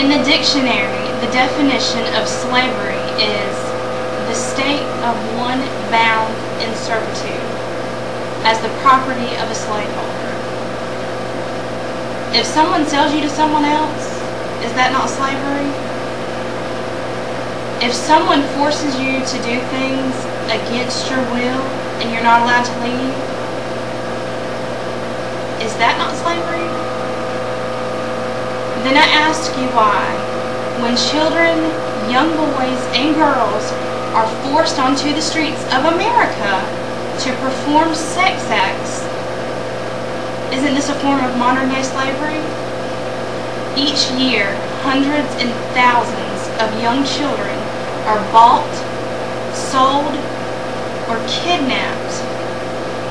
In the dictionary, the definition of slavery is the state of one bound in servitude as the property of a slaveholder. If someone sells you to someone else, is that not slavery? If someone forces you to do things against your will and you're not allowed to leave, is that not slavery? Then I ask you why, when children, young boys and girls are forced onto the streets of America to perform sex acts, isn't this a form of modern-day slavery? Each year, hundreds and thousands of young children are bought, sold, or kidnapped,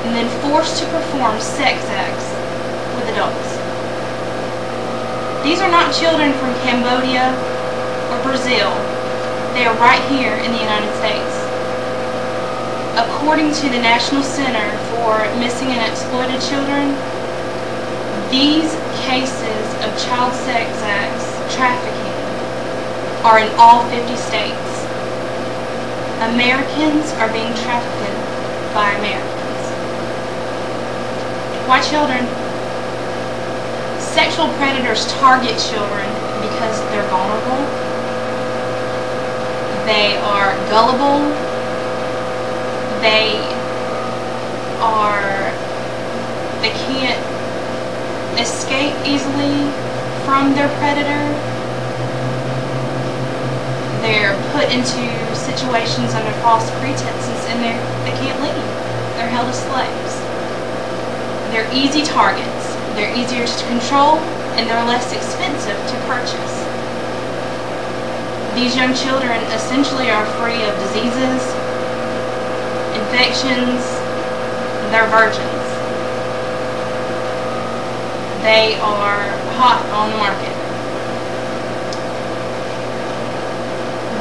and then forced to perform sex acts with adults. These are not children from Cambodia or Brazil. They are right here in the United States. According to the National Center for Missing and Exploited Children, these cases of child sex acts trafficking are in all 50 states. Americans are being trafficked by Americans. Why children? Sexual predators target children because they're vulnerable, they are gullible, they can't escape easily from their predator. They're put into situations under false pretenses and they can't leave. They're held as slaves. They're easy targets. They're easier to control, and they're less expensive to purchase. These young children essentially are free of diseases, infections. They're virgins. They are hot on the market.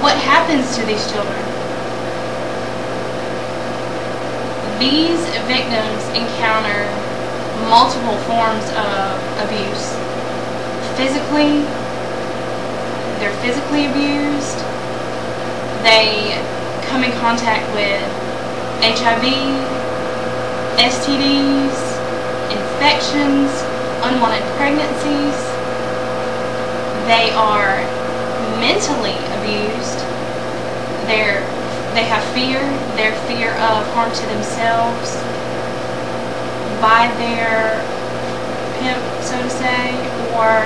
What happens to these children? These victims encounter multiple forms of abuse. Physically, they're physically abused. They come in contact with HIV, STDs, infections, unwanted pregnancies. They are mentally abused. They have fear. Their fear of harm to themselves by their pimp, so to say, or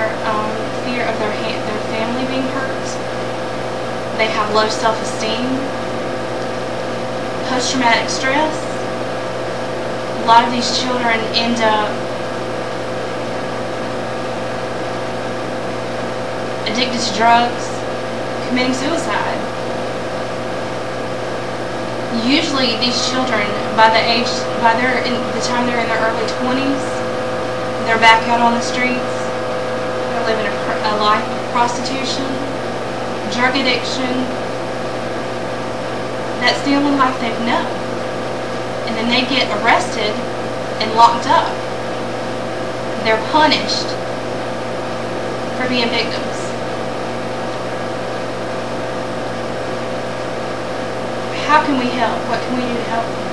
fear of their family being hurt. They have low self-esteem, post-traumatic stress. A lot of these children end up addicted to drugs, committing suicide. Usually these children, by the time they're in their early 20s, they're back out on the streets. They're living a life of prostitution, drug addiction. That's the only life they've known. And then they get arrested and locked up. They're punished for being victims. How can we help? What can we do to help them?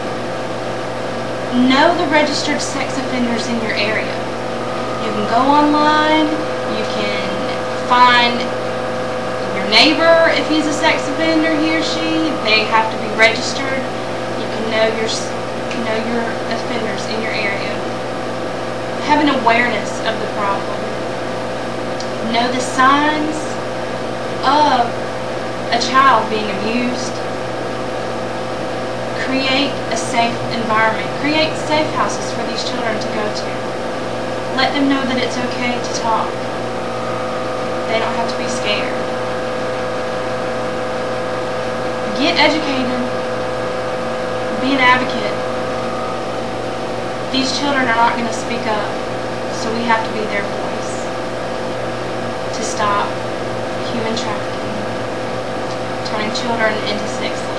Know the registered sex offenders in your area. You can go online, you can find your neighbor if he's a sex offender, he or she. They have to be registered. You can know your offenders in your area. Have an awareness of the problem. Know the signs of a child being abused. Create a safe environment. Create safe houses for these children to go to. Let them know that it's okay to talk. They don't have to be scared. Get educated. Be an advocate. These children are not going to speak up, so we have to be their voice to stop human trafficking, turning children into sex slaves.